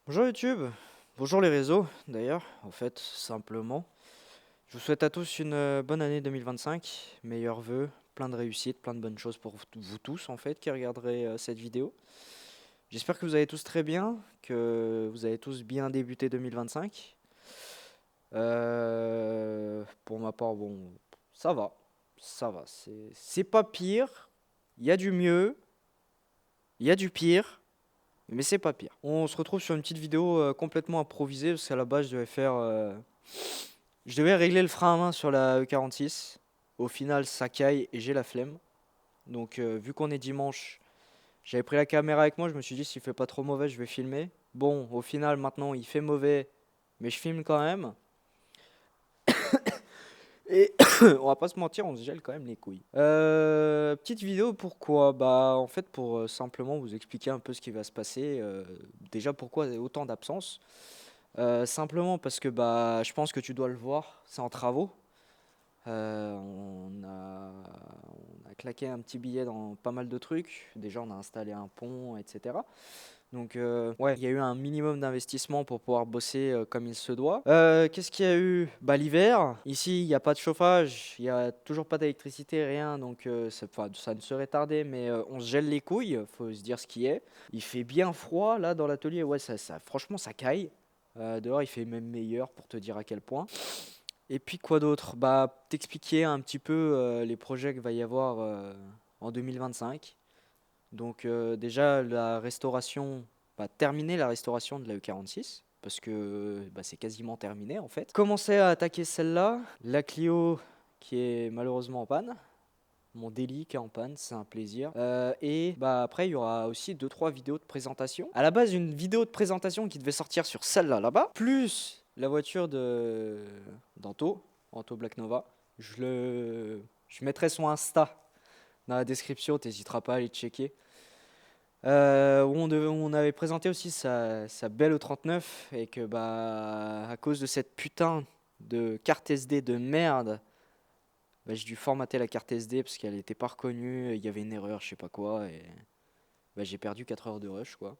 Bonjour YouTube, bonjour les réseaux d'ailleurs, en fait, simplement. Je vous souhaite à tous une bonne année 2025, meilleurs vœux, plein de réussite, plein de bonnes choses pour vous tous en fait qui regarderez cette vidéo. J'espère que vous allez tous très bien, que vous avez tous bien débuté 2025. Pour ma part, bon, ça va, c'est pas pire, il y a du mieux, il y a du pire. Mais c'est pas pire. On se retrouve sur une petite vidéo complètement improvisée parce qu'à la base je devais régler le frein à main sur la E46. Au final ça caille et j'ai la flemme. Donc vu qu'on est dimanche, j'avais pris la caméra avec moi, je me suis dit s'il fait pas trop mauvais je vais filmer. Bon au final maintenant il fait mauvais mais je filme quand même. Et on va pas se mentir, on se gèle quand même les couilles. Petite vidéo pourquoi? Bah en fait pour simplement vous expliquer un peu ce qui va se passer. Déjà pourquoi autant d'absence. Simplement parce que bah, je pense que tu dois le voir, c'est en travaux. On a claqué un petit billet dans pas mal de trucs. Déjà, on a installé un pont, etc. Donc, ouais, il y a eu un minimum d'investissement pour pouvoir bosser comme il se doit. Qu'est-ce qu'il y a eu? Bah, l'hiver. Ici, il n'y a pas de chauffage, il n'y a toujours pas d'électricité, rien. Donc, enfin, ça ne serait tardé, mais on se gèle les couilles, faut se dire ce qui est. Il fait bien froid là dans l'atelier. Ouais, franchement, ça caille. Dehors, il fait même meilleur pour te dire à quel point. Et puis quoi d'autre? Bah, t'expliquer un petit peu les projets qu'il va y avoir en 2025. Donc déjà la restauration, bah, terminer la restauration de la E46 parce que bah, c'est quasiment terminé en fait. Commencer à attaquer celle-là, la Clio qui est malheureusement en panne. Mon délit qui est en panne, c'est un plaisir. Et bah après, il y aura aussi deux trois vidéos de présentation. À la base, une vidéo de présentation qui devait sortir sur celle-là, là-bas, plus la voiture de d'Anto, Anto Black Nova. Je mettrai son Insta dans la description, t'hésiteras pas à aller checker. Où on avait présenté aussi sa belle E39 et que bah à cause de cette putain de carte SD de merde, bah, j'ai dû formater la carte SD parce qu'elle n'était pas reconnue, il y avait une erreur, je sais pas quoi, et bah, j'ai perdu 4 heures de rush, quoi.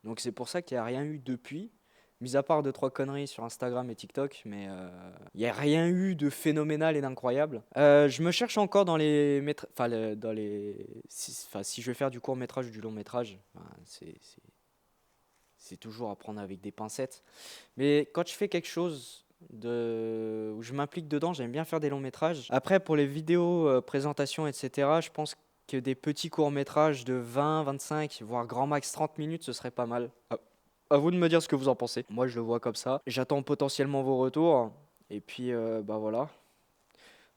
Donc c'est pour ça qu'il n'y a rien eu depuis, mis à part deux trois conneries sur Instagram et TikTok, mais il n'y a rien eu de phénoménal et d'incroyable. Je me cherche encore dans les enfin, dans les si je vais faire du court métrage ou du long métrage, ben, c'est toujours à prendre avec des pincettes. Mais quand je fais quelque chose où je m'implique dedans, j'aime bien faire des longs métrages. Après, pour les vidéos, présentations, etc., je pense que des petits courts métrages de 20, 25, voire grand max 30 minutes, ce serait pas mal. À vous de me dire ce que vous en pensez. Moi, je le vois comme ça. J'attends potentiellement vos retours. Et puis, bah voilà.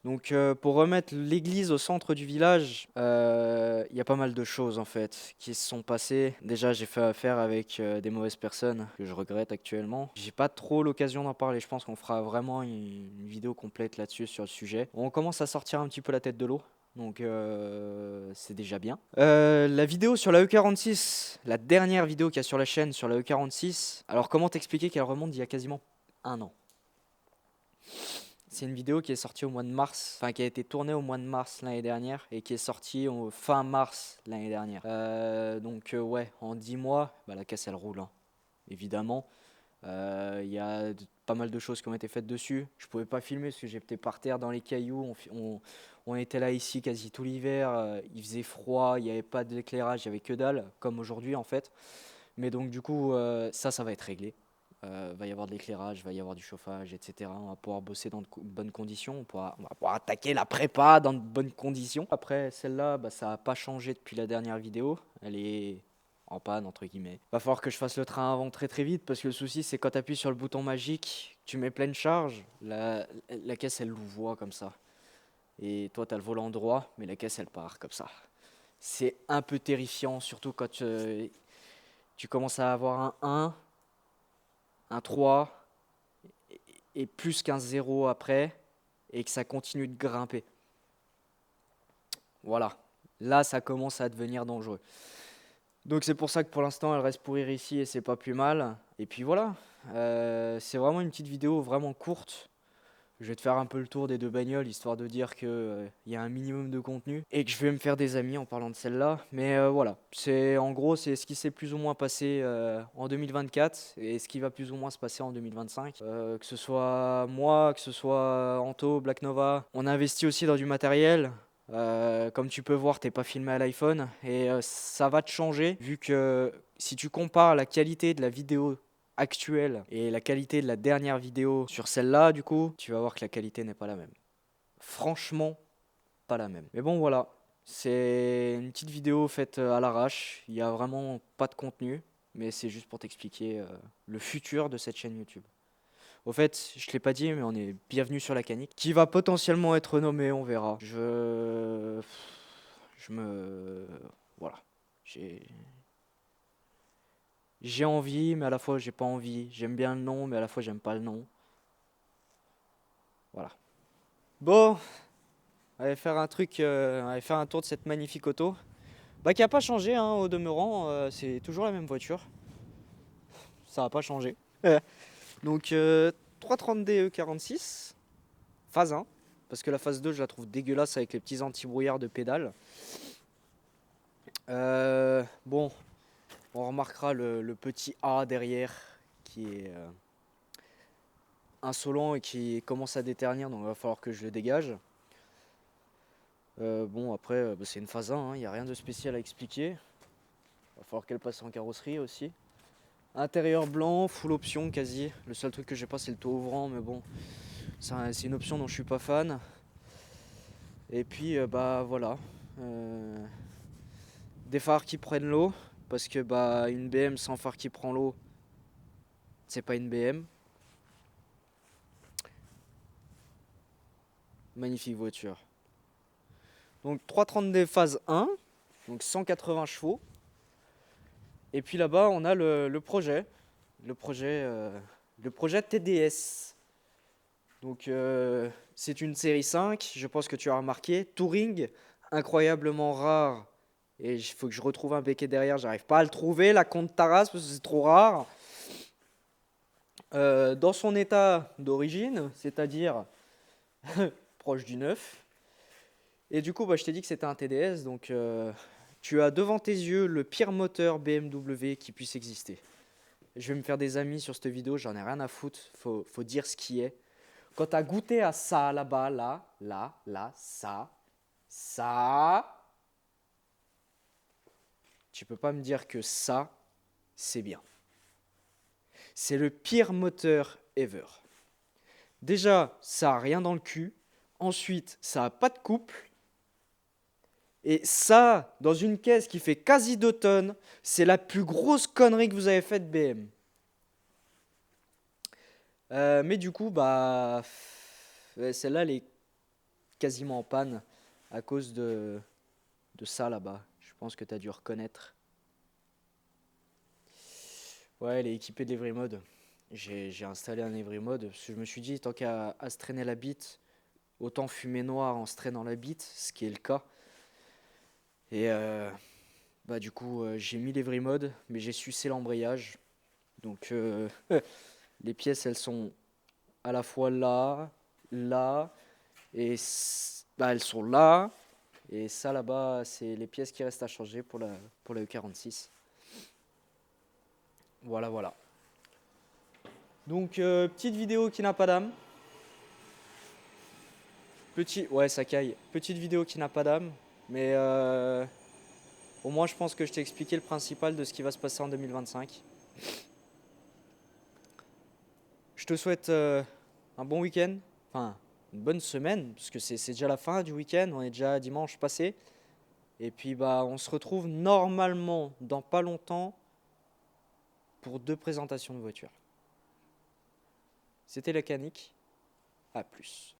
Donc pour remettre l'église au centre du village, il y a pas mal de choses en fait qui se sont passées. Déjà j'ai fait affaire avec des mauvaises personnes que je regrette actuellement. J'ai pas trop l'occasion d'en parler, je pense qu'on fera vraiment une vidéo complète là-dessus sur le sujet. On commence à sortir un petit peu la tête de l'eau. Donc c'est déjà bien. La vidéo sur la E46, la dernière vidéo qu'il y a sur la chaîne sur la E46, alors comment t'expliquer qu'elle remonte d'il y a quasiment un an? C'est une vidéo qui est sortie au mois de mars, enfin qui a été tournée au mois de mars l'année dernière et qui est sortie au fin mars l'année dernière. Donc ouais, en 10 mois, bah, la caisse elle roule, hein, évidemment. Il y a pas mal de choses qui ont été faites dessus. Je pouvais pas filmer parce que j'étais par terre dans les cailloux. On était là ici quasi tout l'hiver. Il faisait froid, il n'y avait pas d'éclairage, il n'y avait que dalle, comme aujourd'hui en fait. Mais donc du coup, ça va être réglé. Va y avoir de l'éclairage, va y avoir du chauffage, etc. On va pouvoir bosser dans de bonnes conditions. On va pouvoir attaquer la prépa dans de bonnes conditions. Après, celle-là, bah, ça n'a pas changé depuis la dernière vidéo. Elle est en panne, entre guillemets. Va falloir que je fasse le train avant très très vite parce que le souci, c'est quand tu appuies sur le bouton magique, tu mets pleine charge, la caisse, elle louvoie comme ça. Et toi, tu as le volant droit, mais la caisse, elle part comme ça. C'est un peu terrifiant, surtout quand tu commences à avoir un 3 et plus qu'un 0 après, et que ça continue de grimper. Voilà. Là, ça commence à devenir dangereux. Donc c'est pour ça que pour l'instant, elle reste pourrir ici et c'est pas plus mal. Et puis voilà. C'est vraiment une petite vidéo vraiment courte Je vais te faire un peu le tour des deux bagnoles, histoire de dire que il y a un minimum de contenu et que je vais me faire des amis en parlant de celle-là. Mais voilà, en gros, c'est ce qui s'est plus ou moins passé en 2024 et ce qui va plus ou moins se passer en 2025. Que ce soit moi, que ce soit Anto, Black Nova, on a investi aussi dans du matériel. Comme tu peux voir, t'es pas filmé à l'iPhone et ça va te changer vu que si tu compares la qualité de la vidéo actuelle et la qualité de la dernière vidéo sur celle-là, du coup, tu vas voir que la qualité n'est pas la même. Franchement, pas la même. Mais bon, voilà. C'est une petite vidéo faite à l'arrache. Il n'y a vraiment pas de contenu, mais c'est juste pour t'expliquer le futur de cette chaîne YouTube. Au fait, je ne l'ai pas dit, mais on est bienvenu sur la canique, qui va potentiellement être nommé, on verra. Je me... Voilà. J'ai... J'ai envie, mais à la fois j'ai pas envie. J'aime bien le nom, mais à la fois j'aime pas le nom. Voilà. Bon, on va faire un truc, on va faire un tour de cette magnifique auto. Bah qui a pas changé hein, au demeurant, c'est toujours la même voiture. Ça a pas changé. Donc 330D E46, phase 1. Parce que la phase 2 je la trouve dégueulasse avec les petits anti-brouillards de pédale. Bon, on remarquera le petit A derrière qui est insolent et qui commence à déternir, donc il va falloir que je le dégage. Bon après bah, c'est une phase 1, il n'y a rien de spécial à expliquer. Il va falloir qu'elle passe en carrosserie aussi. Intérieur blanc, full option quasi. Le seul truc que j'ai pas c'est le toit ouvrant, mais bon, c'est une option dont je suis pas fan. Et puis bah voilà. Des phares qui prennent l'eau, parce que bah une BM sans phare qui prend l'eau, c'est pas une BM. Magnifique voiture. Donc 330D phase 1, donc 180 chevaux. Et puis là-bas, on a le projet. Le projet TDS. Donc c'est une série 5, je pense que tu as remarqué. Touring, incroyablement rare. Et il faut que je retrouve un béquet derrière, j'arrive pas à le trouver, la Comte Taras, parce que c'est trop rare. Dans son état d'origine, c'est-à-dire proche du neuf. Et du coup, bah, je t'ai dit que c'était un TDS, donc tu as devant tes yeux le pire moteur BMW qui puisse exister. Je vais me faire des amis sur cette vidéo, j'en ai rien à foutre, faut dire ce qui est. Quand tu as goûté à ça là-bas, là, ça, tu peux pas me dire que ça, c'est bien. C'est le pire moteur ever. Déjà, ça a rien dans le cul. Ensuite, ça a pas de couple. Et ça, dans une caisse qui fait quasi 2 tonnes, c'est la plus grosse connerie que vous avez faite BM. Mais du coup, bah, celle-là, elle est quasiment en panne à cause de ça là-bas. Je pense que tu as dû reconnaître. Ouais, elle est équipée de l'Evry Mode. J'ai installé un Evry Mode parce que je me suis dit, tant qu'à se traîner la bite, autant fumer noir en se traînant la bite, ce qui est le cas. Et bah du coup, j'ai mis l'Evry Mode, mais j'ai sucé l'embrayage. Donc les pièces, elles sont à la fois là, là, et bah, elles sont là. Et ça là-bas, c'est les pièces qui restent à changer pour la E46. Voilà, voilà. Donc, petite vidéo qui n'a pas d'âme. Ouais, ça caille. Petite vidéo qui n'a pas d'âme. Mais au moins, je pense que je t'ai expliqué le principal de ce qui va se passer en 2025. Je te souhaite un bon week-end. Enfin, une bonne semaine, parce que c'est déjà la fin du week-end. On est déjà dimanche passé. Et puis, bah, on se retrouve normalement dans pas longtemps pour 2 présentations de voitures. C'était la canique. À plus.